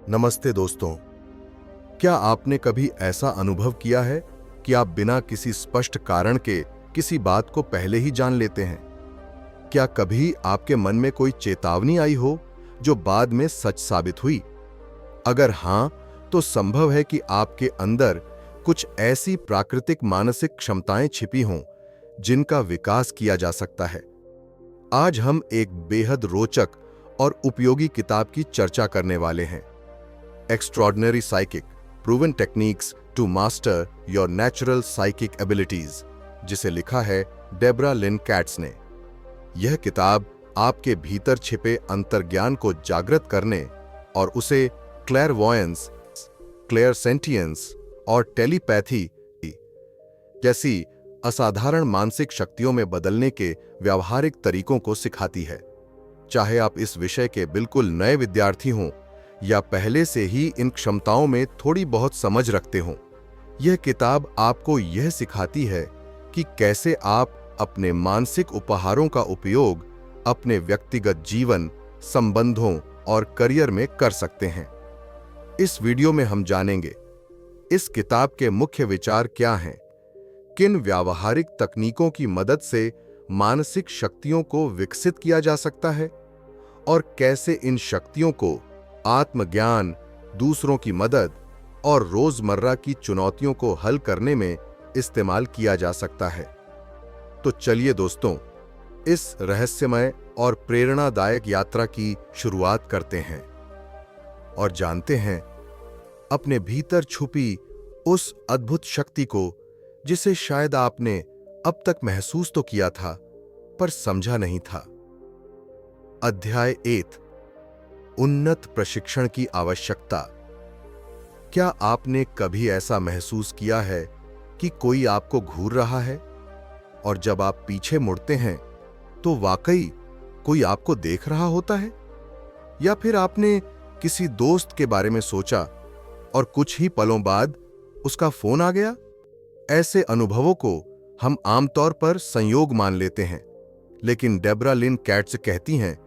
नमस्ते दोस्तों। क्या आपने कभी ऐसा अनुभव किया है कि आप बिना किसी स्पष्ट कारण के किसी बात को पहले ही जान लेते हैं? क्या कभी आपके मन में कोई चेतावनी आई हो जो बाद में सच साबित हुई? अगर हां, तो संभव है कि आपके अंदर कुछ ऐसी प्राकृतिक मानसिक क्षमताएं छिपी हों जिनका विकास किया जा सकता है। आज हम एक बेहद रोचक और उपयोगी किताब की चर्चा करने वाले हैं, extraordinary psychic proven techniques to master your natural psychic abilities, जिसे लिखा है डेब्रा लिन कैट्स ने। यह किताब आपके भीतर छिपे अंतर्ज्ञान को जागृत करने और उसे क्लेयरवॉयंस, क्लेयरसेंटियंस और टेलीपैथी जैसी असाधारण मानसिक शक्तियों में बदलने के व्यावहारिक तरीकों को सिखाती है। चाहे आप इस विषय के बिल्कुल नए विद्यार्थी हों या पहले से ही इन क्षमताओं में थोड़ी बहुत समझ रखते हों, यह किताब आपको यह सिखाती है कि कैसे आप अपने मानसिक उपहारों का उपयोग अपने व्यक्तिगत जीवन, संबंधों और करियर में कर सकते हैं। इस वीडियो में हम जानेंगे इस किताब के मुख्य विचार क्या हैं, किन व्यावहारिक तकनीकों की मदद से मानसिक शक्तियों को विकसित किया जा सकता है और कैसे इन शक्तियों को आत्मज्ञान, दूसरों की मदद और रोजमर्रा की चुनौतियों को हल करने में इस्तेमाल किया जा सकता है। तो चलिए दोस्तों, इस रहस्यमय और प्रेरणादायक यात्रा की शुरुआत करते हैं और जानते हैं अपने भीतर छुपी उस अद्भुत शक्ति को जिसे शायद आपने अब तक महसूस तो किया था पर समझा नहीं था। अध्याय 8, उन्नत प्रशिक्षण की आवश्यकता। क्या आपने कभी ऐसा महसूस किया है कि कोई आपको घूर रहा है और जब आप पीछे मुड़ते हैं तो वाकई कोई आपको देख रहा होता है? या फिर आपने किसी दोस्त के बारे में सोचा और कुछ ही पलों बाद उसका फोन आ गया? ऐसे अनुभवों को हम आमतौर पर संयोग मान लेते हैं, लेकिन डेब्रा लिन कैट्स कहती हैं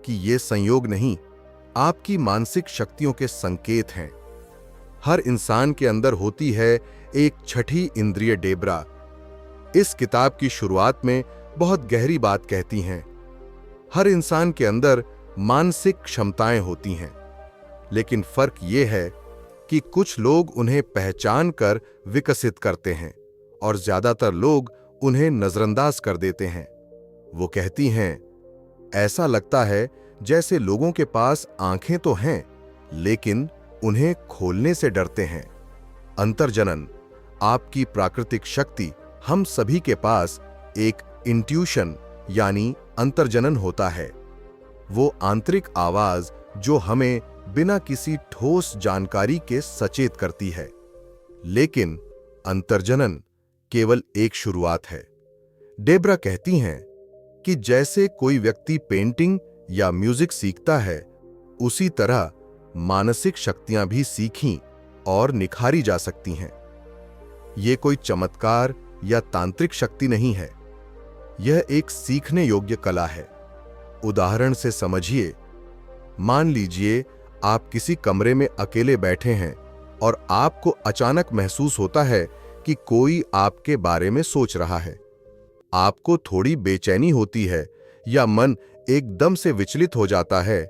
कि ये संयोग नहीं, आपकी मानसिक शक्तियों के संकेत हैं। हर इंसान के अंदर होती है एक छठी इंद्रिय डेब्रा। इस किताब की शुरुआत में बहुत गहरी बात कहती हैं। हर इंसान के अंदर मानसिक क्षमताएं होती हैं, लेकिन फर्क यह है कि कुछ लोग उन्हें पहचान कर विकसित करते हैं और ज्यादातर लोग उन्हें नजरअंदाज कर देते हैं। वो कहती हैं, ऐसा लगता है जैसे लोगों के पास आंखें तो हैं, लेकिन उन्हें खोलने से डरते हैं। अंतर्जनन, आपकी प्राकृतिक शक्ति। हम सभी के पास एक इंट्यूशन यानी अंतर्जनन होता है, वो आंतरिक आवाज जो हमें बिना किसी ठोस जानकारी के सचेत करती है। लेकिन अंतर्जनन केवल एक शुरुआत है। डेब्रा कहती हैं कि जैसे कोई व्यक्ति पेंटिंग या म्यूजिक सीखता है, उसी तरह मानसिक शक्तियां भी सीखी और निखारी जा सकती हैं। यह कोई चमत्कार या तांत्रिक शक्ति नहीं है, यह एक सीखने योग्य कला है। उदाहरण से समझिए, मान लीजिए आप किसी कमरे में अकेले बैठे हैं और आपको अचानक महसूस होता है कि कोई आपके बारे में सोच रहा है। आपको थोड़ी बेचैनी होती है या मन एकदम से विचलित हो जाता है।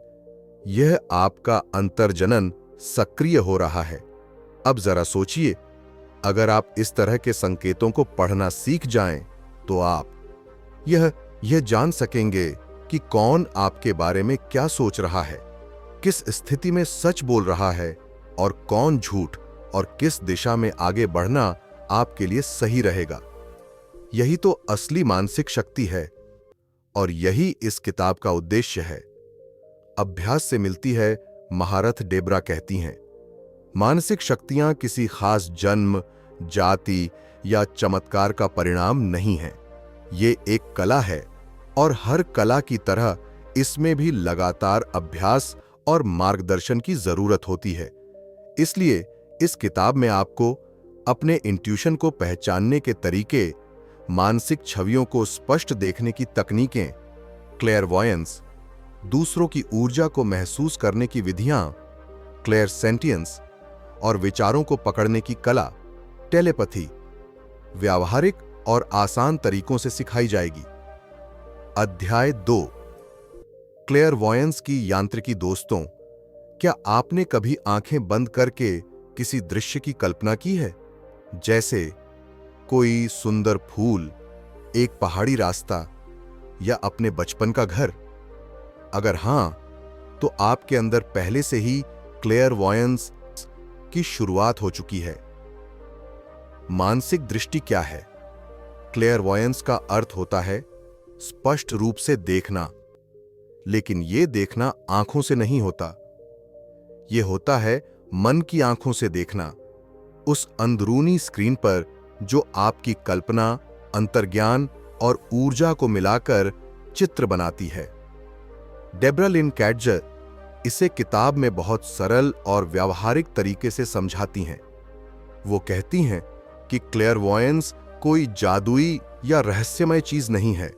यह आपका अंतर्जनन सक्रिय हो रहा है। अब जरा सोचिए, अगर आप इस तरह के संकेतों को पढ़ना सीख जाएं, तो आप यह जान सकेंगे कि कौन आपके बारे में क्या सोच रहा है, किस स्थिति में सच बोल रहा है और कौन झूठ, और किस दिशा में आगे बढ़ना आपके लिए सही रहेगा। यही तो असली मानसिक शक्ति है और यही इस किताब का उद्देश्य है। अभ्यास से मिलती है महारथ। डेब्रा कहती हैं, मानसिक शक्तियां किसी खास जन्म, जाति या चमत्कार का परिणाम नहीं है। ये एक कला है और हर कला की तरह इसमें भी लगातार अभ्यास और मार्गदर्शन की जरूरत होती है। इसलिए इस किताब में आपको अपने इंट्यूशन को पहचानने के तरीके, मानसिक छवियों को स्पष्ट देखने की तकनीकें, क्लेयरवॉयंस, दूसरों की ऊर्जा को महसूस करने की विधियां क्लेरसेंटियंस और विचारों को पकड़ने की कला, टेलीपैथी, व्यावहारिक और आसान तरीकों से सिखाई जाएगी। अध्याय 2, क्लेयरवॉयंस की यांत्रिकी। दोस्तों, क्या आपने कभी आंखें बंद करके किसी दृश्य की कल्पना की है? जैसे कोई सुंदर फूल, एक पहाड़ी रास्ता या अपने बचपन का घर? अगर हां, तो आपके अंदर पहले से ही क्लेयरवॉयंस की शुरुआत हो चुकी है। मानसिक दृष्टि क्या है? क्लेयरवॉयंस का अर्थ होता है स्पष्ट रूप से देखना, लेकिन यह देखना आंखों से नहीं होता। यह होता है मन की आंखों से देखना, उस अंदरूनी स्क्रीन पर जो आपकी कल्पना, अंतर्ज्ञान और ऊर्जा को मिलाकर चित्र बनाती है। डेब्रा लिन कैडजर इसे किताब में बहुत सरल और व्यावहारिक तरीके से समझाती हैं। वो कहती हैं कि क्लेयरवॉयंस कोई जादुई या रहस्यमय चीज नहीं है,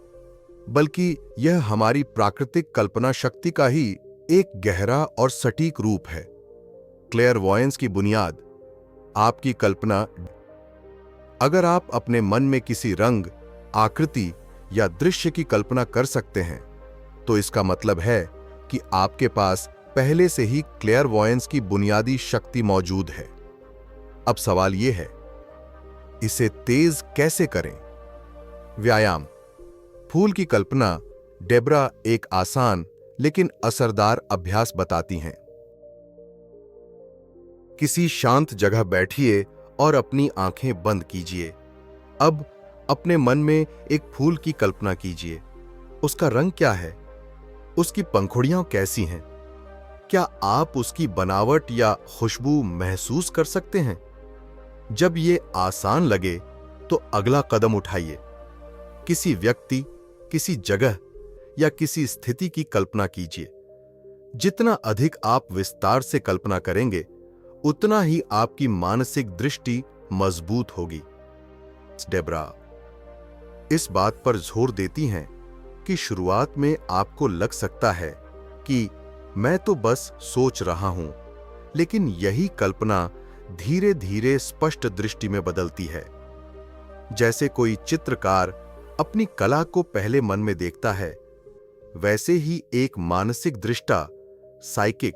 बल्कि यह हमारी प्राकृतिक कल्पना शक्ति का ही एक गहरा और सटीक रूप है। क्लेयरवॉयंस की बुनियाद आपकी कल्पना। अगर आप अपने मन में किसी रंग, आकृति या दृश्य की कल्पना कर सकते हैं, तो इसका मतलब है कि आपके पास पहले से ही क्लेयरवॉयंस की बुनियादी शक्ति मौजूद है। अब सवाल यह है, इसे तेज कैसे करें? व्यायाम। फूल की कल्पना डेब्रा एक आसान लेकिन असरदार अभ्यास बताती हैं। किसी शांत जगह बैठिए और अपनी आंखें बंद कीजिए। अब अपने मन में एक फूल की कल्पना कीजिए। उसका रंग क्या है? उसकी पंखुड़ियां कैसी हैं? क्या आप उसकी बनावट या खुशबू महसूस कर सकते हैं? जब ये आसान लगे तो अगला कदम उठाइए। किसी व्यक्ति, किसी जगह या किसी स्थिति की कल्पना कीजिए। जितना अधिक आप विस्तार से कल्पना करेंगे, उतना ही आपकी मानसिक दृष्टि मजबूत होगी। डेब्रा इस बात पर जोर देती हैं कि शुरुआत में आपको लग सकता है कि मैं तो बस सोच रहा हूं, लेकिन यही कल्पना धीरे धीरे स्पष्ट दृष्टि में बदलती है। जैसे कोई चित्रकार अपनी कला को पहले मन में देखता है, वैसे ही एक मानसिक दृष्टा, साइकिक,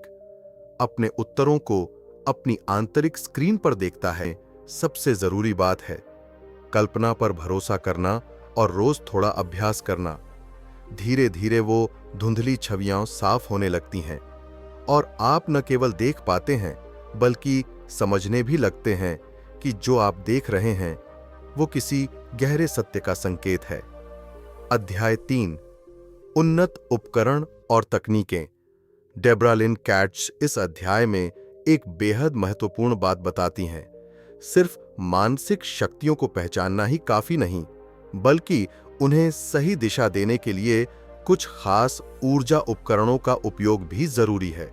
अपने उत्तरों को अपनी आंतरिक स्क्रीन पर देखता है। सबसे जरूरी बात है कल्पना पर भरोसा करना और रोज थोड़ा अभ्यास करना। धीरे धीरे वो धुंधली छवियां साफ होने लगती हैं और आप न केवल देख पाते हैं, बल्कि समझने भी लगते हैं कि जो आप देख रहे हैं वो किसी गहरे सत्य का संकेत है। अध्याय 3, उन्नत उपकरण और तकनीकें। डेब्रा लिन कैड्ज इस अध्याय में एक बेहद महत्वपूर्ण बात बताती हैं। सिर्फ मानसिक शक्तियों को पहचानना ही काफी नहीं, बल्कि उन्हें सही दिशा देने के लिए कुछ खास ऊर्जा उपकरणों का उपयोग भी जरूरी है।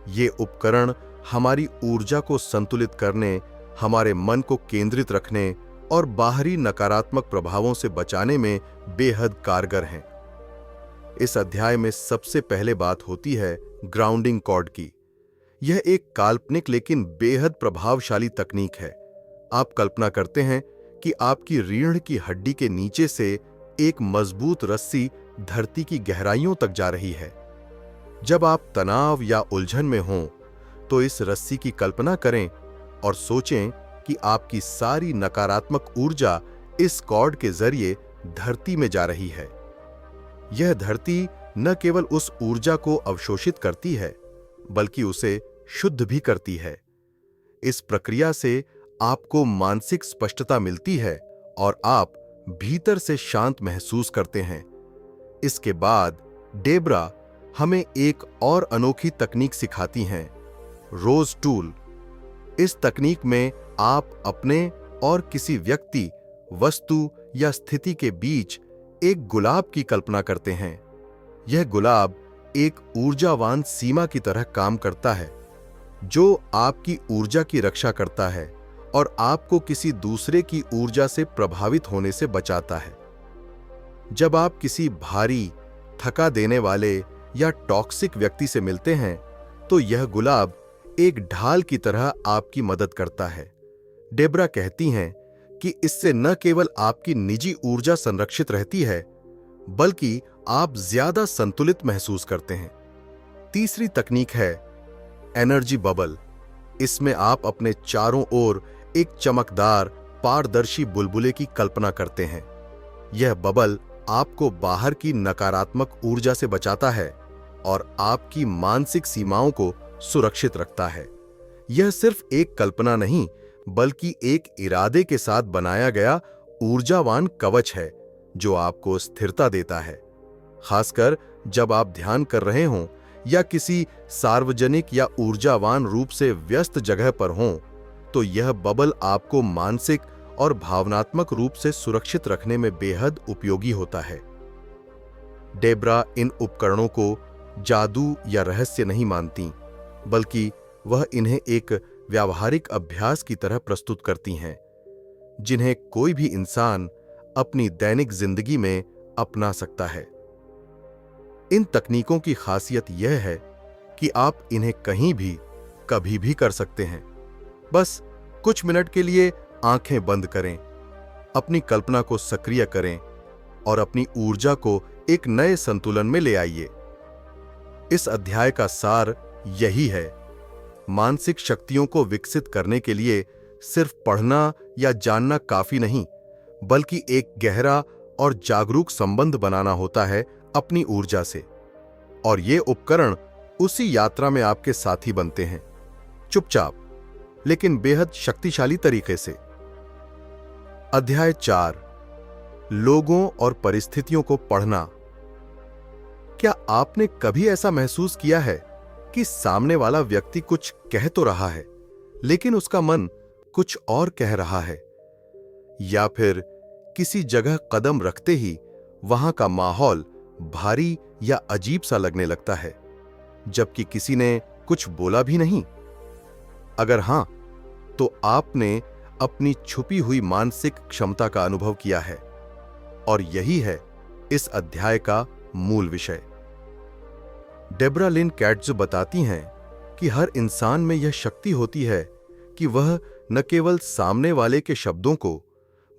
ये उपकरण हमारी ऊर्जा को संतुलित करने, हमारे मन को केंद्रित रखने और बाहरी नकारात्मक प्रभावों से बचाने में बेहद कारगर हैं। इस अध्याय में सबसे पहले बात होती है ग्राउंडिंग कॉर्ड की। यह एक काल्पनिक लेकिन बेहद प्रभावशाली तकनीक है। आप कल्पना करते हैं कि आपकी रीढ़ की हड्डी के नीचे से एक मजबूत रस्सी धरती की गहराइयों तक जा रही है। जब आप तनाव या उलझन में हों, तो इस रस्सी की कल्पना करें और सोचें कि आपकी सारी नकारात्मक ऊर्जा इस कॉर्ड के जरिए धरती में जा रही है। यह धरती न केवल उस ऊर्जा को अवशोषित करती है, बल्कि उसे शुद्ध भी करती है। इस प्रक्रिया से आपको मानसिक स्पष्टता मिलती है और आप भीतर से शांत महसूस करते हैं। इसके बाद डेब्रा हमें एक और अनोखी तकनीक सिखाती हैं, रोज टूल। इस तकनीक में आप अपने और किसी व्यक्ति, वस्तु या स्थिति के बीच एक गुलाब की कल्पना करते हैं। यह गुलाब एक ऊर्जावान सीमा की तरह काम करता है, जो आपकी ऊर्जा की रक्षा करता है और आपको किसी दूसरे की ऊर्जा से प्रभावित होने से बचाता है। जब आप किसी भारी, थका देने वाले या टॉक्सिक व्यक्ति से मिलते हैं, तो यह गुलाब एक ढाल की तरह आपकी मदद करता है। डेब्रा कहती हैं कि इससे न केवल आपकी निजी ऊर्जा संरक्षित रहती है, बल्कि आप ज्यादा संतुलित महसूस करते हैं। तीसरी तकनीक है एनर्जी बबल। इसमें आप अपने चारों ओर एक चमकदार, पारदर्शी बुलबुले की कल्पना करते हैं। यह बबल आपको बाहर की नकारात्मक ऊर्जा से बचाता है और आपकी मानसिक सीमाओं को सुरक्षित रखता है। यह सिर्फ एक कल्पना नहीं, बल्कि एक इरादे के साथ बनाया गया ऊर्जावान कवच है जो आपको स्थिरता देता है। खासकर जब आप ध्यान कर रहे हों या किसी सार्वजनिक या ऊर्जावान रूप से व्यस्त जगह पर हों, तो यह बबल आपको मानसिक और भावनात्मक रूप से सुरक्षित रखने में बेहद उपयोगी होता है। डेब्रा इन उपकरणों को जादू या रहस्य नहीं मानती, बल्कि वह इन्हें एक व्यावहारिक अभ्यास की तरह प्रस्तुत करती हैं, जिन्हें कोई भी इंसान अपनी दैनिक जिंदगी में अपना सकता है। इन तकनीकों की खासियत यह है कि आप इन्हें कहीं भी, कभी भी कर सकते हैं। बस कुछ मिनट के लिए आंखें बंद करें, अपनी कल्पना को सक्रिय करें और अपनी ऊर्जा को एक नए संतुलन में ले आइए। इस अध्याय का सार यही है, मानसिक शक्तियों को विकसित करने के लिए सिर्फ पढ़ना या जानना काफी नहीं, बल्कि एक गहरा और जागरूक संबंध बनाना होता है अपनी ऊर्जा से। और ये उपकरण उसी यात्रा में आपके साथी बनते हैं, चुपचाप लेकिन बेहद शक्तिशाली तरीके से। अध्याय 4, लोगों और परिस्थितियों को पढ़ना। क्या आपने कभी ऐसा महसूस किया है कि सामने वाला व्यक्ति कुछ कह तो रहा है, लेकिन उसका मन कुछ और कह रहा है? या फिर किसी जगह कदम रखते ही वहां का माहौल भारी या अजीब सा लगने लगता है, जबकि किसी ने कुछ बोला भी नहीं? अगर हां, तो आपने अपनी छुपी हुई मानसिक क्षमता का अनुभव किया है, और यही है इस अध्याय का मूल विषय। डेब्रा लिन कैट्ज़ो बताती हैं कि हर इंसान में यह शक्ति होती है कि वह न केवल सामने वाले के शब्दों को,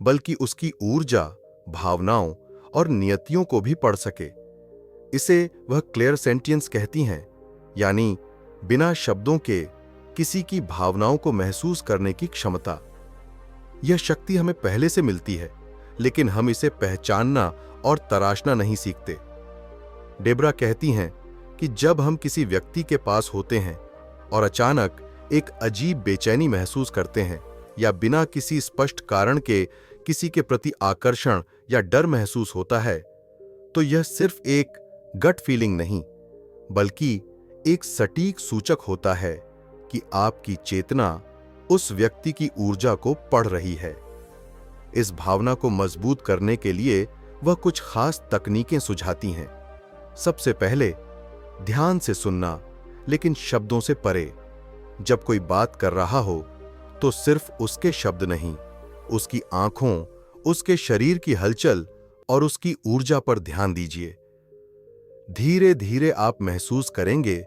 बल्कि उसकी ऊर्जा, भावनाओं और नियतियों को भी पढ़ सके। इसे वह क्लेयरसेंटियंस कहती हैं, यानी बिना शब्दों के किसी की भावनाओं को महसूस करने की क्षमता। यह शक्ति हमें पहले से मिलती है, लेकिन हम इसे पहचानना और तराशना नहीं सीखते। डेब्रा कहती हैं कि जब हम किसी व्यक्ति के पास होते हैं और अचानक एक अजीब बेचैनी महसूस करते हैं, या बिना किसी स्पष्ट कारण के किसी के प्रति आकर्षण या डर महसूस होता है, तो यह सिर्फ एक गट फीलिंग नहीं, बल्कि एक सटीक सूचक होता है कि आपकी चेतना उस व्यक्ति की ऊर्जा को पढ़ रही है। इस भावना को मजबूत करने के लिए वह कुछ खास तकनीकें सुझाती हैं। सबसे पहले, ध्यान से सुनना, लेकिन शब्दों से परे। जब कोई बात कर रहा हो तो सिर्फ उसके शब्द नहीं, उसकी आंखों, उसके शरीर की हलचल और उसकी ऊर्जा पर ध्यान दीजिए। धीरे धीरे आप महसूस करेंगे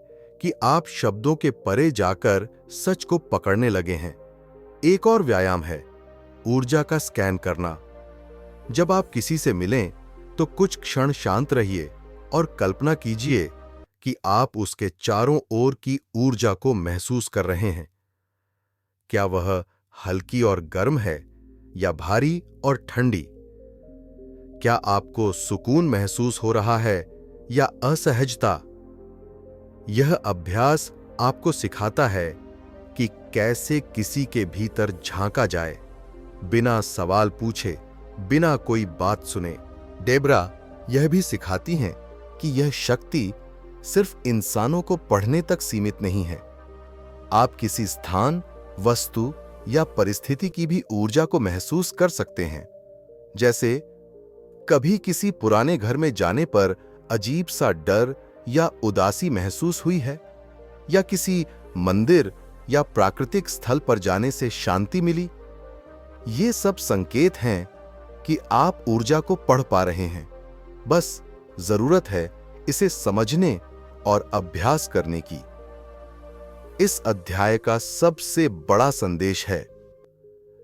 कि आप शब्दों के परे जाकर सच को पकड़ने लगे हैं। एक और व्यायाम है ऊर्जा का स्कैन करना। जब आप किसी से मिलें तो कुछ क्षण शांत रहिए और कल्पना कीजिए कि आप उसके चारों ओर की ऊर्जा को महसूस कर रहे हैं। क्या वह हल्की और गर्म है या भारी और ठंडी? क्या आपको सुकून महसूस हो रहा है या असहजता? यह अभ्यास आपको सिखाता है कि कैसे किसी के भीतर झांका जाए, बिना सवाल पूछे, बिना कोई बात सुने। डेब्रा यह भी सिखाती हैं कि यह शक्ति सिर्फ इंसानों को पढ़ने तक सीमित नहीं है। आप किसी स्थान, वस्तु या परिस्थिति की भी ऊर्जा को महसूस कर सकते हैं। जैसे कभी किसी पुराने घर में जाने पर अजीब सा डर या उदासी महसूस हुई है, या किसी मंदिर या प्राकृतिक स्थल पर जाने से शांति मिली। ये सब संकेत हैं कि आप ऊर्जा को पढ़ पा रहे हैं। बस जरूरत है इसे समझने और अभ्यास करने की। इस अध्याय का सबसे बड़ा संदेश है।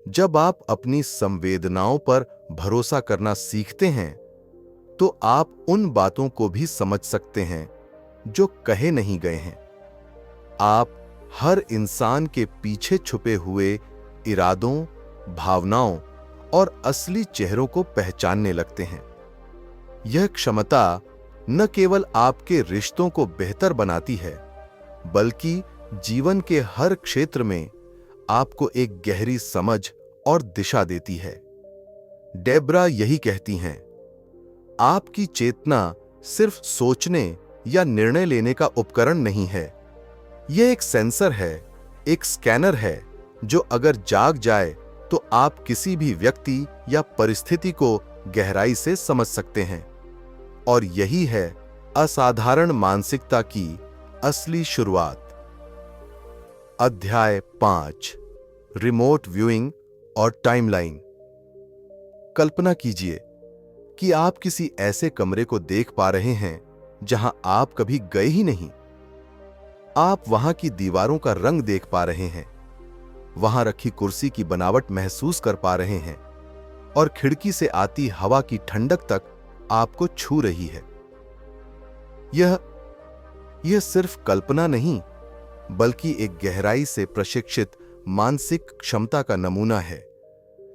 जब आप अपनी संवेदनाओं पर भरोसा करना सीखते हैं तो आप उन बातों को भी समझ सकते हैं जो कहे नहीं गए हैं। आप हर इंसान के पीछे छुपे हुए इरादों, भावनाओं और असली चेहरों को पहचानने लगते हैं। यह क्षमता न केवल आपके रिश्तों को बेहतर बनाती है, बल्कि जीवन के हर क्षेत्र में आपको एक गहरी समझ और दिशा देती है। डेब्रा यही कहती हैं, आपकी चेतना सिर्फ सोचने या निर्णय लेने का उपकरण नहीं है। यह एक सेंसर है, एक स्कैनर है, जो अगर जाग जाए तो आप किसी भी व्यक्ति या परिस्थिति को गहराई से समझ सकते हैं। और यही है असाधारण मानसिकता की असली शुरुआत। अध्याय 5, रिमोट व्यूइंग और टाइमलाइन। कल्पना कीजिए कि आप किसी ऐसे कमरे को देख पा रहे हैं जहां आप कभी गए ही नहीं। आप वहां की दीवारों का रंग देख पा रहे हैं, वहां रखी कुर्सी की बनावट महसूस कर पा रहे हैं और खिड़की से आती हवा की ठंडक तक आपको छू रही है। यह सिर्फ कल्पना नहीं, बल्कि एक गहराई से प्रशिक्षित मानसिक क्षमता का नमूना है,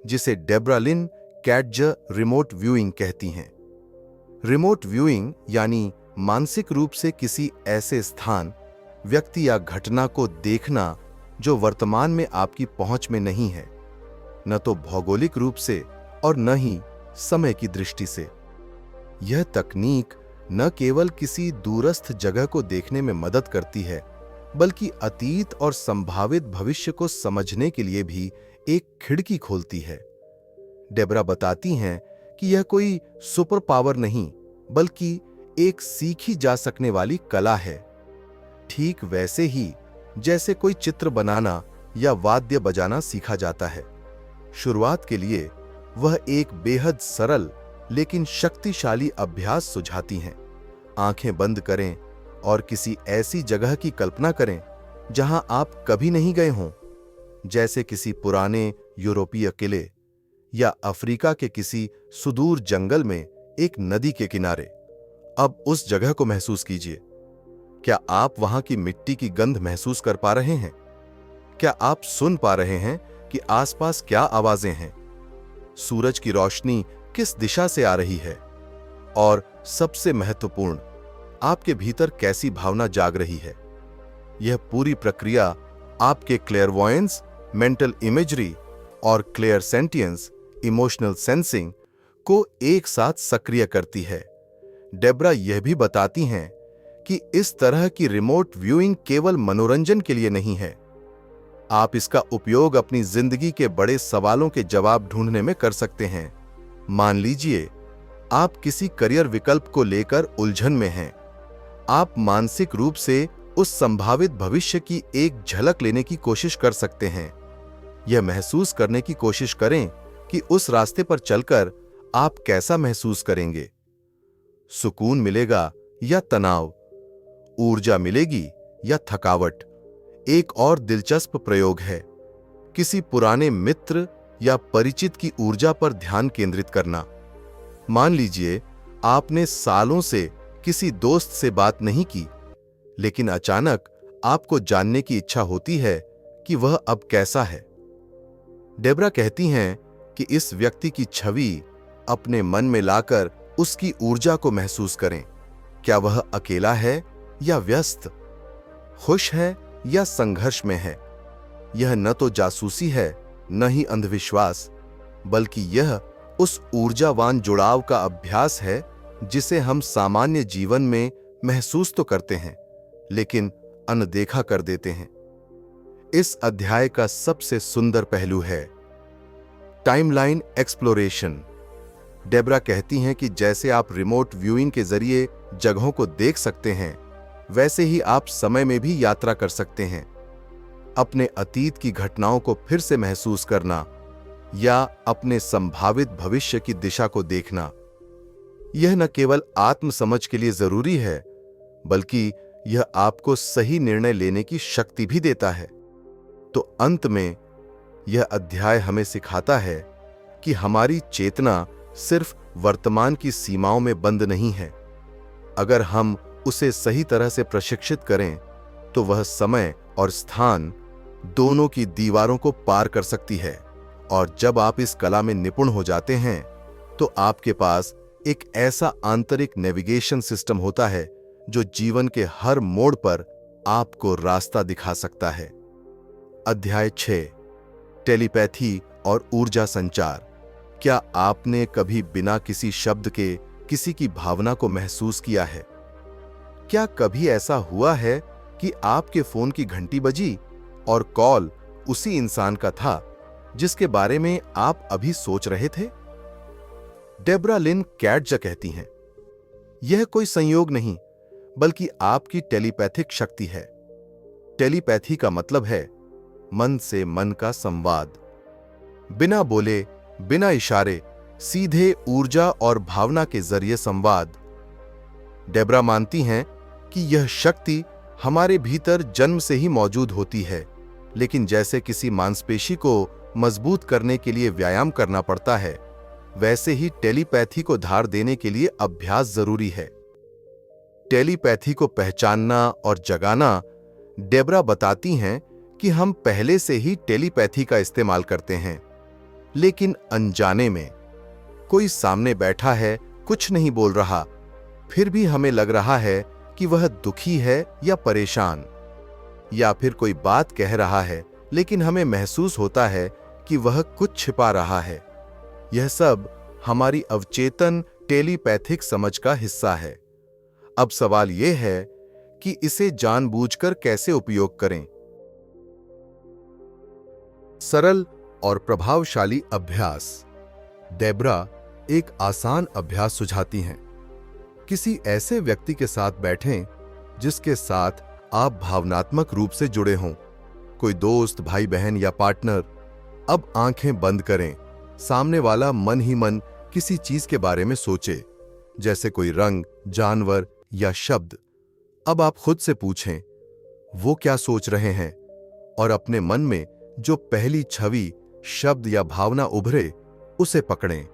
जिसे डेब्रा लिन कैडजर रिमोट व्यूइंग कहती हैं। रिमोट व्यूइंग यानी मानसिक रूप से किसी ऐसे स्थान, व्यक्ति या घटना को देखना जो वर्तमान में आपकी पहुंच में नहीं है, न तो भौगोलिक रूप से और न ही समय की दृष्टि से। यह तकनीक न केवल किसी दूरस्थ जगह को देखने में मदद करती है, बल्कि अतीत और संभावित भविष्य को समझने के लिए भी एक खिड़की खोलती है। डेब्रा बताती हैं कि यह कोई सुपर पावर नहीं, बल्कि एक सीखी जा सकने वाली कला है। ठीक वैसे ही जैसे कोई चित्र बनाना या वाद्य बजाना सीखा जाता है। शुरुआत के लिए वह एक बेहद सरल लेकिन शक्तिशाली अभ्यास सुझाती हैं। आंखें बंद करें और किसी ऐसी जगह की कल्पना करें जहां आप कभी नहीं गए हों, जैसे किसी पुराने यूरोपीय किले या अफ्रीका के किसी सुदूर जंगल में एक नदी के किनारे। अब उस जगह को महसूस कीजिए। क्या आप वहां की मिट्टी की गंध महसूस कर पा रहे हैं? क्या आप सुन पा रहे हैं कि आसपास क्या आवाजें हैं? सूरज की रोशनी किस दिशा से आ रही है? और सबसे महत्वपूर्ण, आपके भीतर कैसी भावना जाग रही है? यह पूरी प्रक्रिया आपके क्लेयरवॉयंस, मेंटल इमेजरी और क्लेयरसेंटियंस, इमोशनल सेंसिंग को एक साथ सक्रिय करती है। डेब्रा यह भी बताती हैं कि इस तरह की रिमोट व्यूइंग केवल मनोरंजन के लिए नहीं है। आप इसका उपयोग अपनी जिंदगी के बड़े सवालों के जवाब ढूंढने में कर सकते हैं। मान लीजिए आप किसी करियर विकल्प को लेकर उलझन में हैं। आप मानसिक रूप से उस संभावित भविष्य की एक झलक लेने की कोशिश कर सकते हैं। यह महसूस करने की कोशिश करें कि उस रास्ते पर चलकर आप कैसा महसूस करेंगे। सुकून मिलेगा या तनाव, ऊर्जा मिलेगी या थकावट। एक और दिलचस्प प्रयोग है किसी पुराने मित्र या परिचित की ऊर्जा पर ध्यान केंद्रित करना। मान लीजिए आपने सालों से किसी दोस्त से बात नहीं की, लेकिन अचानक आपको जानने की इच्छा होती है कि वह अब कैसा है। डेब्रा कहती हैं कि इस व्यक्ति की छवि अपने मन में लाकर उसकी ऊर्जा को महसूस करें। क्या वह अकेला है या व्यस्त, खुश है या संघर्ष में है? यह न तो जासूसी है, न ही अंधविश्वास, बल्कि यह उस ऊर्जावान जुड़ाव का अभ्यास है जिसे हम सामान्य जीवन में महसूस तो करते हैं, लेकिन अनदेखा कर देते हैं। इस अध्याय का सबसे सुंदर पहलू है टाइमलाइन एक्सप्लोरेशन। डेब्रा कहती हैं कि जैसे आप रिमोट व्यूइंग के जरिए जगहों को देख सकते हैं, वैसे ही आप समय में भी यात्रा कर सकते हैं। अपने अतीत की घटनाओं को फिर से महसूस करना या अपने संभावित भविष्य की दिशा को देखना। यह न केवल आत्मसमझ के लिए जरूरी है, बल्कि यह आपको सही निर्णय लेने की शक्ति भी देता है। तो अंत में यह अध्याय हमें सिखाता है कि हमारी चेतना सिर्फ वर्तमान की सीमाओं में बंद नहीं है। अगर हम उसे सही तरह से प्रशिक्षित करें तो वह समय और स्थान दोनों की दीवारों को पार कर सकती है। और जब आप इस कला में निपुण हो जाते हैं तो आपके पास एक ऐसा आंतरिक नेविगेशन सिस्टम होता है जो जीवन के हर मोड़ पर आपको रास्ता दिखा सकता है। अध्याय 6, टेलीपैथी और ऊर्जा संचार। क्या आपने कभी बिना किसी शब्द के किसी की भावना को महसूस किया है? क्या कभी ऐसा हुआ है कि आपके फोन की घंटी बजी और कॉल उसी इंसान का था जिसके बारे में आप अभी सोच रहे थे? डेब्रा लिन कैटज़ कहती हैं, यह कोई संयोग नहीं बल्कि आपकी टेलीपैथिक शक्ति है। टेलीपैथी का मतलब है मन से मन का संवाद। बिना बोले, बिना इशारे, सीधे ऊर्जा और भावना के जरिए संवाद। डेब्रा मानती हैं कि यह शक्ति हमारे भीतर जन्म से ही मौजूद होती है, लेकिन जैसे किसी मांसपेशी को मजबूत करने के लिए व्यायाम करना पड़ता है, वैसे ही टेलीपैथी को धार देने के लिए अभ्यास जरूरी है। टेलीपैथी को पहचानना और जगाना। डेब्रा बताती हैं कि हम पहले से ही टेलीपैथी का इस्तेमाल करते हैं, लेकिन अनजाने में। कोई सामने बैठा है, कुछ नहीं बोल रहा, फिर भी हमें लग रहा है कि वह दुखी है या परेशान, या फिर कोई बात कह रहा है लेकिन हमें महसूस होता है कि वह कुछ छिपा रहा है। यह सब हमारी अवचेतन टेलीपैथिक समझ का हिस्सा है। अब सवाल यह है कि इसे जानबूझकर कैसे उपयोग करें। सरल और प्रभावशाली अभ्यास। डेब्रा एक आसान अभ्यास सुझाती हैं। किसी ऐसे व्यक्ति के साथ बैठें जिसके साथ आप भावनात्मक रूप से जुड़े हों, कोई दोस्त, भाई बहन या पार्टनर। अब आंखें बंद करें। सामने वाला मन ही मन किसी चीज के बारे में सोचे, जैसे कोई रंग, जानवर या शब्द। अब आप खुद से पूछें, वो क्या सोच रहे हैं, और अपने मन में जो पहली छवि, शब्द या भावना उभरे उसे पकड़ें।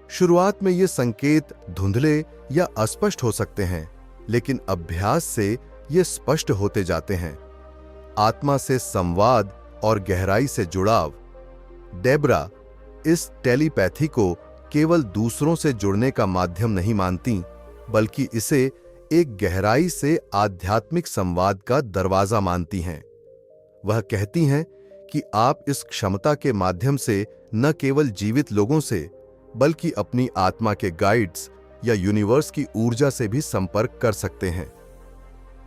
शुरुआत में ये संकेत धुंधले या अस्पष्ट हो सकते हैं, लेकिन अभ्यास से ये स्पष्ट होते जाते हैं। आत्मा से संवाद और गहराई से जुड़ाव। डेब्रा इस टेलीपैथी को केवल दूसरों से जुड़ने का माध्यम नहीं मानती, बल्कि इसे एक गहराई से आध्यात्मिक संवाद का दरवाजा मानती हैं। वह कहती हैं कि आप इस क्षमता के माध्यम से न केवल जीवित लोगों से, बल्कि अपनी आत्मा के गाइड्स या यूनिवर्स की ऊर्जा से भी संपर्क कर सकते हैं।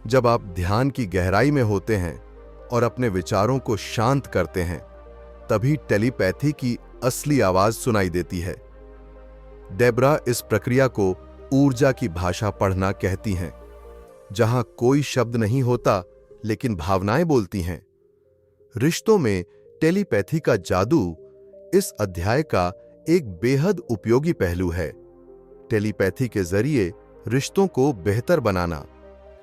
जब आप ध्यान की गहराई में होते हैं और अपने विचारों को शांत करते हैं, तभी टेलीपैथी की असली आवाज सुनाई देती है। डेब्रा इस प्रक्रिया को ऊर्जा की भाषा पढ़ना कहती हैं, जहां कोई शब्द नहीं होता लेकिन भावनाएं बोलती हैं। रिश्तों में टेलीपैथी का जादू इस अध्याय का एक बेहद उपयोगी पहलू है। टेलीपैथी के जरिए रिश्तों को बेहतर बनाना।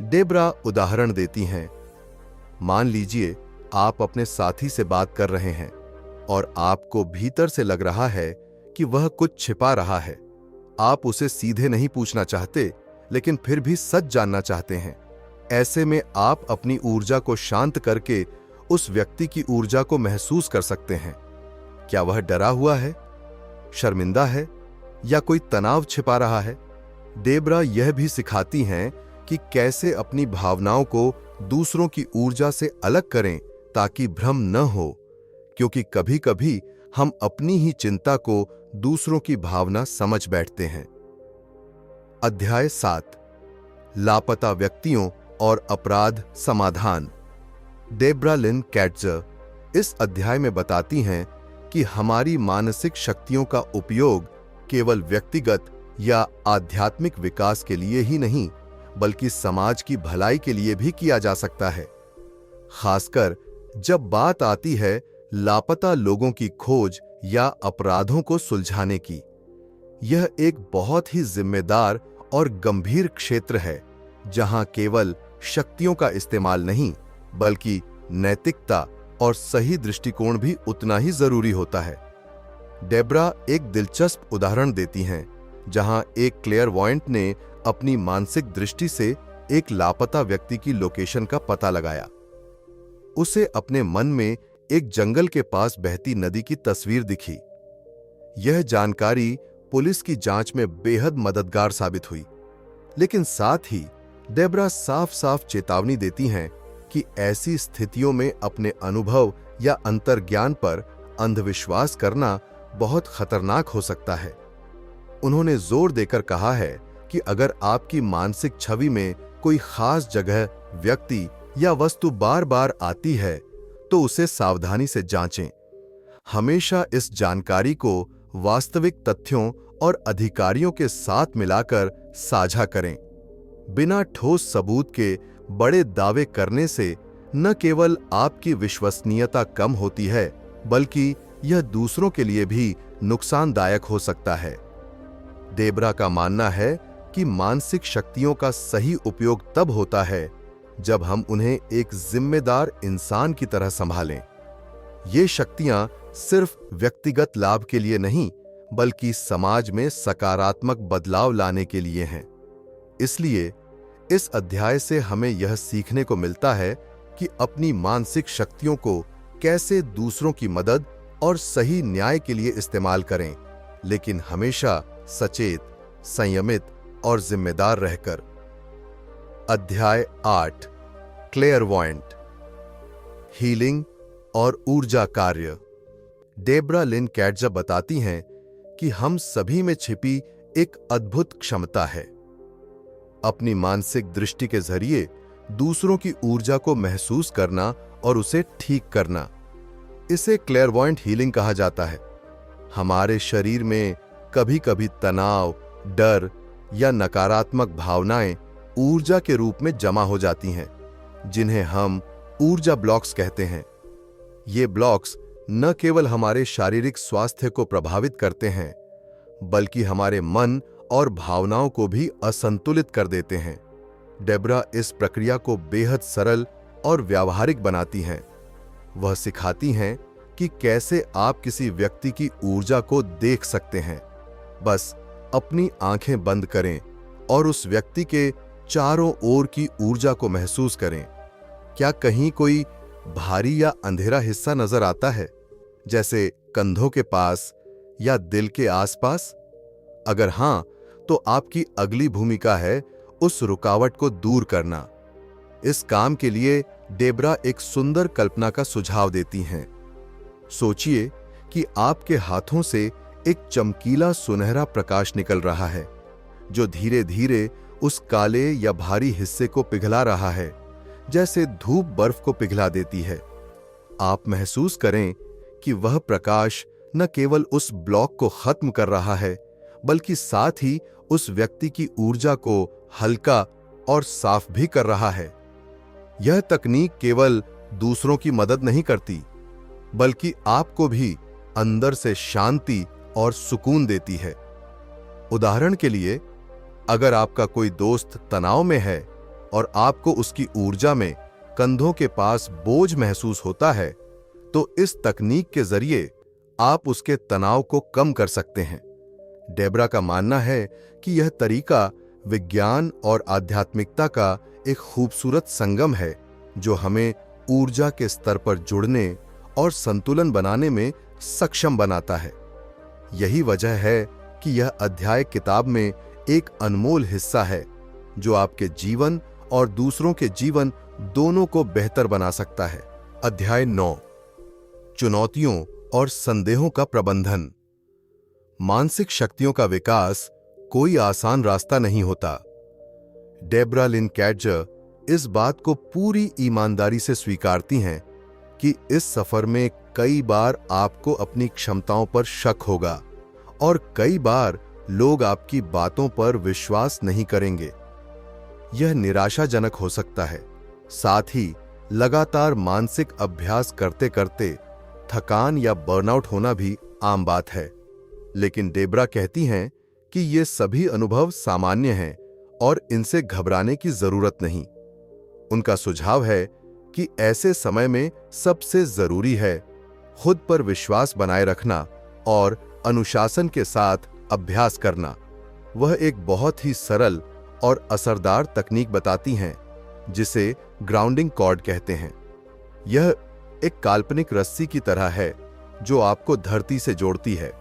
डेब्रा उदाहरण देती हैं। मान लीजिए आप अपने साथी से बात कर रहे हैं और आपको भीतर से लग रहा है कि वह कुछ छिपा रहा है। आप उसे सीधे नहीं पूछना चाहते, लेकिन फिर भी सच जानना चाहते हैं। ऐसे में आप अपनी ऊर्जा को शांत करके उस व्यक्ति की ऊर्जा को महसूस कर सकते हैं। क्या वह डरा हुआ है, शर्मिंदा है, या कोई तनाव छिपा रहा है? डेब्रा यह भी सिखाती हैं कि कैसे अपनी भावनाओं को दूसरों की ऊर्जा से अलग करें ताकि भ्रम न हो, क्योंकि कभी-कभी हम अपनी ही चिंता को दूसरों की भावना समझ बैठते हैं। अध्याय 7, लापता व्यक्तियों और अपराध समाधान। डेब्रा लिन कैटज़ इस अध्याय में बताती हैं कि हमारी मानसिक शक्तियों का उपयोग केवल व्यक्तिगत या आध्यात्मिक विकास के लिए ही नहीं, बल्कि समाज की भलाई के लिए भी किया जा सकता है। खासकर जब बात आती है लापता लोगों की खोज या अपराधों को सुलझाने की। यह एक बहुत ही जिम्मेदार और गंभीर क्षेत्र है, जहां केवल शक्तियों का इस्तेमाल नहीं, बल्कि नैतिकता और सही दृष्टिकोण भी उतना ही जरूरी होता है। डेब्रा एक दिलचस्प उदाहरण देती हैं, जहां एक क्लेयरवॉयंट ने अपनी मानसिक दृष्टि से एक लापता व्यक्ति की लोकेशन का पता लगाया। उसे अपने मन में एक जंगल के पास बहती नदी की तस्वीर दिखी। यह जानकारी पुलिस की जांच में बेहद मददगार साबित हुई, लेकिन साथ ही डेब्रा साफ साफ चेतावनी देती हैं कि ऐसी स्थितियों में अपने अनुभव या अंतर्ज्ञान पर अंधविश्वास करना बहुत खतरनाक हो सकता है। उन्होंने जोर देकर कहा है कि अगर आपकी मानसिक छवि में कोई खास जगह, व्यक्ति या वस्तु बार बार आती है, तो उसे सावधानी से जांचें। हमेशा इस जानकारी को वास्तविक तथ्यों और अधिकारियों के साथ मिलाकर साझा करें। बिना ठोस सबूत के बड़े दावे करने से न केवल आपकी विश्वसनीयता कम होती है, बल्कि यह दूसरों के लिए भी नुकसानदायक हो सकता है। डेब्रा का मानना है कि मानसिक शक्तियों का सही उपयोग तब होता है जब हम उन्हें एक जिम्मेदार इंसान की तरह संभालें। ये शक्तियां सिर्फ व्यक्तिगत लाभ के लिए नहीं, बल्कि समाज में सकारात्मक बदलाव लाने के लिए हैं। इसलिए इस अध्याय से हमें यह सीखने को मिलता है कि अपनी मानसिक शक्तियों को कैसे दूसरों की मदद और सही न्याय के लिए इस्तेमाल करें, लेकिन हमेशा सचेत, संयमित और जिम्मेदार रहकर। अध्याय 8, क्लेयरवॉयंट, हीलिंग और ऊर्जा कार्य। डेब्रा लिन कैटज़ा बताती हैं कि हम सभी में छिपी एक अद्भुत क्षमता है, अपनी मानसिक दृष्टि के जरिए दूसरों की ऊर्जा को महसूस करना और उसे ठीक करना। इसे क्लेयरवॉयंट हीलिंग कहा जाता है। हमारे शरीर में कभी कभी तनाव, डर या नकारात्मक भावनाएं ऊर्जा के रूप में जमा हो जाती हैं, जिन्हें हम ऊर्जा ब्लॉक्स कहते हैं। ये ब्लॉक्स न केवल हमारे शारीरिक स्वास्थ्य को प्रभावित करते हैं, बल्कि हमारे मन और भावनाओं को भी असंतुलित कर देते हैं। डेब्रा इस प्रक्रिया को बेहद सरल और व्यावहारिक बनाती हैं। वह सिखाती हैं कि कैसे आप किसी व्यक्ति की ऊर्जा को देख सकते हैं। बस अपनी आंखें बंद करें और उस व्यक्ति के चारों ओर की ऊर्जा को महसूस करें। क्या कहीं कोई भारी या अंधेरा हिस्सा नजर आता है, जैसे कंधों के पास या दिल के आसपास? अगर हां, तो आपकी अगली भूमिका है उस रुकावट को दूर करना। इस काम के लिए डेब्रा एक सुंदर कल्पना का सुझाव देती हैं। सोचिए कि आपके हाथों से एक चमकीला सुनहरा प्रकाश निकल रहा है, जो धीरे धीरे उस काले या भारी हिस्से को पिघला रहा है, जैसे धूप बर्फ को पिघला देती है। आप महसूस करें कि वह प्रकाश न केवल उस ब्लॉक को खत्म कर रहा है, बल्कि साथ ही उस व्यक्ति की ऊर्जा को हल्का और साफ भी कर रहा है। यह तकनीक केवल दूसरों की मदद नहीं करती, बल्कि आपको भी अंदर से शांति और सुकून देती है। उदाहरण के लिए, अगर आपका कोई दोस्त तनाव में है और आपको उसकी ऊर्जा में कंधों के पास बोझ महसूस होता है, तो इस तकनीक के जरिए आप उसके तनाव को कम कर सकते हैं। डेब्रा का मानना है कि यह तरीका विज्ञान और आध्यात्मिकता का एक खूबसूरत संगम है, जो हमें ऊर्जा के स्तर पर जुड़ने और संतुलन बनाने में सक्षम बनाता है। यही वजह है कि यह अध्याय किताब में एक अनमोल हिस्सा है, जो आपके जीवन और दूसरों के जीवन दोनों को बेहतर बना सकता है। अध्याय 9, चुनौतियों और संदेहों का प्रबंधन। मानसिक शक्तियों का विकास कोई आसान रास्ता नहीं होता। डेब्रा लिन कैटज़ा इस बात को पूरी ईमानदारी से स्वीकारती हैं कि इस सफर में कई बार आपको अपनी क्षमताओं पर शक होगा और कई बार लोग आपकी बातों पर विश्वास नहीं करेंगे। यह निराशाजनक हो सकता है। साथ ही लगातार मानसिक अभ्यास करते करते थकान या बर्नआउट होना भी आम बात है। लेकिन डेब्रा कहती हैं कि ये सभी अनुभव सामान्य हैं और इनसे घबराने की जरूरत नहीं। उनका सुझाव है कि ऐसे समय में सबसे जरूरी है खुद पर विश्वास बनाए रखना और अनुशासन के साथ अभ्यास करना। वह एक बहुत ही सरल और असरदार तकनीक बताती हैं जिसे ग्राउंडिंग कॉर्ड कहते हैं। यह एक काल्पनिक रस्सी की तरह है जो आपको धरती से जोड़ती है।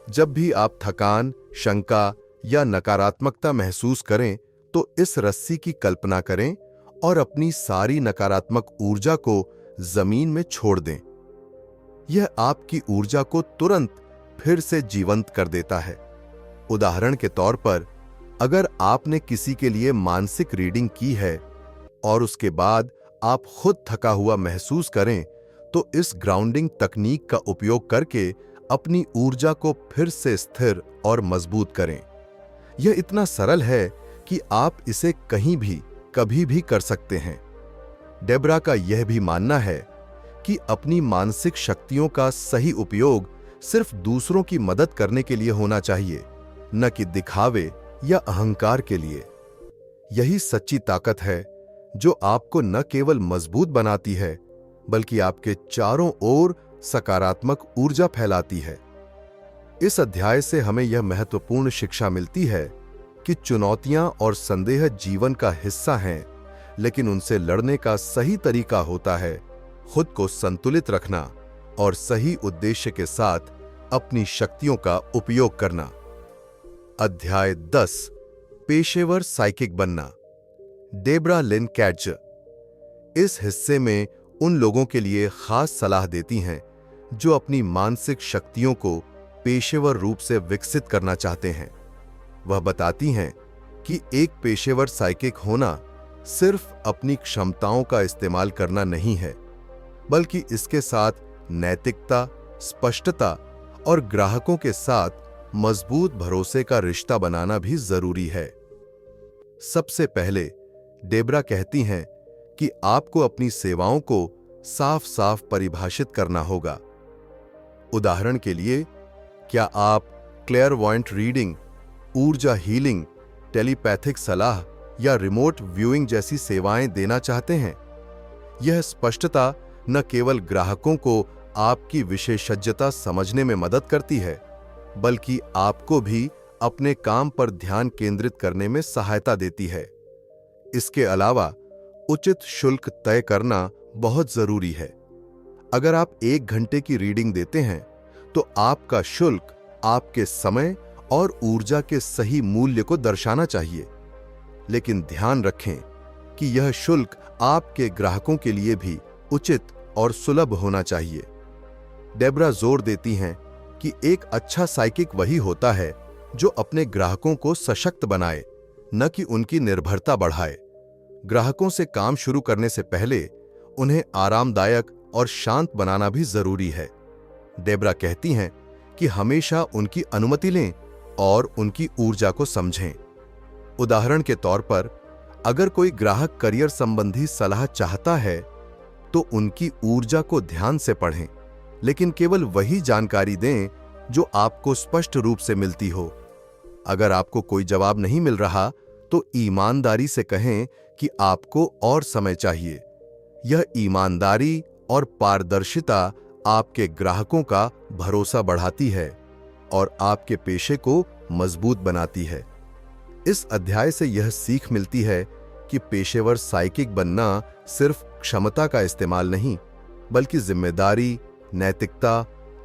जब भी आप थकान, शंका या नकारात्मकता महसूस करें तो इस रस्सी की कल्पना करें और अपनी सारी नकारात्मक ऊर्जा को जमीन में छोड़ दें। यह आपकी ऊर्जा को तुरंत फिर से जीवंत कर देता है। उदाहरण के तौर पर, अगर आपने किसी के लिए मानसिक रीडिंग की है और उसके बाद आप खुद थका हुआ महसूस करें तो इस ग्राउंडिंग तकनीक का उपयोग करके अपनी ऊर्जा को फिर से स्थिर और मजबूत करें। यह इतना सरल है कि आप इसे कहीं भी कभी भी कर सकते हैं। डेब्रा का यह भी मानना है कि अपनी मानसिक शक्तियों का सही उपयोग सिर्फ दूसरों की मदद करने के लिए होना चाहिए, न कि दिखावे या अहंकार के लिए। यही सच्ची ताकत है जो आपको न केवल मजबूत बनाती है बल्कि आपके चारों ओर सकारात्मक ऊर्जा फैलाती है। इस अध्याय से हमें यह महत्वपूर्ण शिक्षा मिलती है कि चुनौतियां और संदेह जीवन का हिस्सा हैं, लेकिन उनसे लड़ने का सही तरीका होता है खुद को संतुलित रखना और सही उद्देश्य के साथ अपनी शक्तियों का उपयोग करना। अध्याय 10, पेशेवर साइकिक बनना। डेब्रा लिन कैडजर इस हिस्से में उन लोगों के लिए खास सलाह देती हैं जो अपनी मानसिक शक्तियों को पेशेवर रूप से विकसित करना चाहते हैं। वह बताती हैं कि एक पेशेवर साइकिक होना सिर्फ अपनी क्षमताओं का इस्तेमाल करना नहीं है, बल्कि इसके साथ नैतिकता, स्पष्टता और ग्राहकों के साथ मजबूत भरोसे का रिश्ता बनाना भी जरूरी है। सबसे पहले डेब्रा कहती हैं कि आपको अपनी सेवाओं को साफ साफ परिभाषित करना होगा। उदाहरण के लिए, क्या आप क्लेयरवॉयंट रीडिंग, ऊर्जा हीलिंग, टेलीपैथिक सलाह या रिमोट व्यूइंग जैसी सेवाएं देना चाहते हैं? यह स्पष्टता न केवल ग्राहकों को आपकी विशेषज्ञता समझने में मदद करती है, बल्कि आपको भी अपने काम पर ध्यान केंद्रित करने में सहायता देती है। इसके अलावा उचित शुल्क तय करना बहुत जरूरी है। अगर आप 1 घंटे की रीडिंग देते हैं तो आपका शुल्क आपके समय और ऊर्जा के सही मूल्य को दर्शाना चाहिए, लेकिन ध्यान रखें कि यह शुल्क आपके ग्राहकों के लिए भी उचित और सुलभ होना चाहिए। डेब्रा जोर देती हैं कि एक अच्छा साइकिक वही होता है जो अपने ग्राहकों को सशक्त बनाए, न कि उनकी निर्भरता बढ़ाए। ग्राहकों से काम शुरू करने से पहले उन्हें आरामदायक और शांत बनाना भी जरूरी है। डेब्रा कहती हैं कि हमेशा उनकी अनुमति लें और उनकी ऊर्जा को समझें। उदाहरण के तौर पर, अगर कोई ग्राहक करियर संबंधी सलाह चाहता है तो उनकी ऊर्जा को ध्यान से पढ़ें, लेकिन केवल वही जानकारी दें जो आपको स्पष्ट रूप से मिलती हो। अगर आपको कोई जवाब नहीं मिल रहा तो ईमानदारी से कहें कि आपको और समय चाहिए। यह ईमानदारी और पारदर्शिता आपके ग्राहकों का भरोसा बढ़ाती है और आपके पेशे को मजबूत बनाती है। इस अध्याय से यह सीख मिलती है कि पेशेवर साइकिक बनना सिर्फ क्षमता का इस्तेमाल नहीं, बल्कि जिम्मेदारी, नैतिकता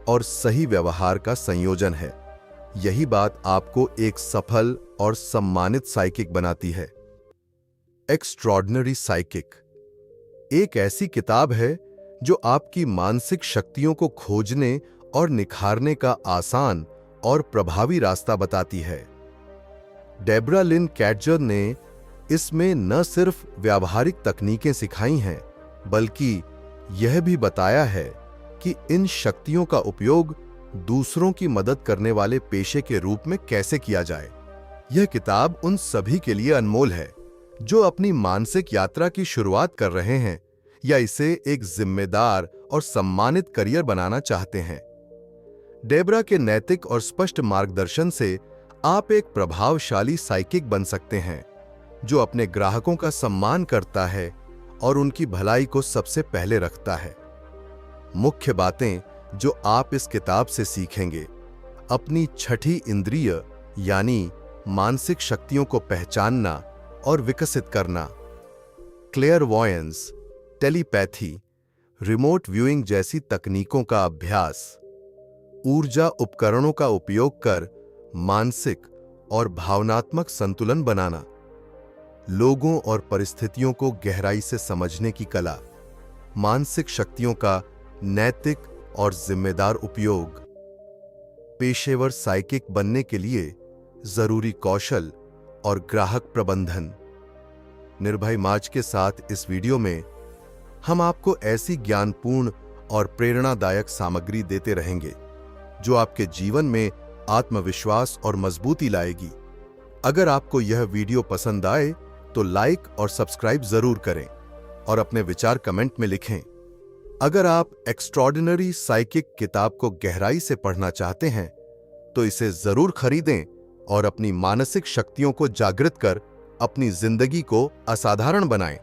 और सही व्यवहार का संयोजन है। यही बात आपको एक सफल और सम्मानित साइकिक बनाती है। एक्स्ट्रॉर्डिनरी साइकिक एक ऐसी किताब है जो आपकी मानसिक शक्तियों को खोजने और निखारने का आसान और प्रभावी रास्ता बताती है। डेब्रा लिन कैडजर ने इसमें न सिर्फ व्यावहारिक तकनीकें सिखाई हैं, बल्कि यह भी बताया है कि इन शक्तियों का उपयोग दूसरों की मदद करने वाले पेशे के रूप में कैसे किया जाए। यह किताब उन सभी के लिए अनमोल है जो अपनी मानसिक यात्रा की शुरुआत कर रहे हैं या इसे एक जिम्मेदार और सम्मानित करियर बनाना चाहते हैं। डेब्रा के नैतिक और स्पष्ट मार्गदर्शन से आप एक प्रभावशाली साइकिक बन सकते हैं जो अपने ग्राहकों का सम्मान करता है और उनकी भलाई को सबसे पहले रखता है। मुख्य बातें जो आप इस किताब से सीखेंगे: अपनी छठी इंद्रिय यानी मानसिक शक्तियों को पहचानना और विकसित करना, क्लेयरवॉयंस, टेलीपैथी, रिमोट व्यूइंग जैसी तकनीकों का अभ्यास, ऊर्जा उपकरणों का उपयोग कर मानसिक और भावनात्मक संतुलन बनाना, लोगों और परिस्थितियों को गहराई से समझने की कला, मानसिक शक्तियों का नैतिक और जिम्मेदार उपयोग, पेशेवर साइकिक बनने के लिए जरूरी कौशल और ग्राहक प्रबंधन। निर्भय मार्च के साथ इस वीडियो में हम आपको ऐसी ज्ञानपूर्ण और प्रेरणादायक सामग्री देते रहेंगे जो आपके जीवन में आत्मविश्वास और मजबूती लाएगी। अगर आपको यह वीडियो पसंद आए तो लाइक और सब्सक्राइब जरूर करें और अपने विचार कमेंट में लिखें। अगर आप एक्स्ट्रॉर्डिनरी साइकिक किताब को गहराई से पढ़ना चाहते हैं तो इसे जरूर खरीदें और अपनी मानसिक शक्तियों को जागृत कर अपनी जिंदगी को असाधारण बनाएं।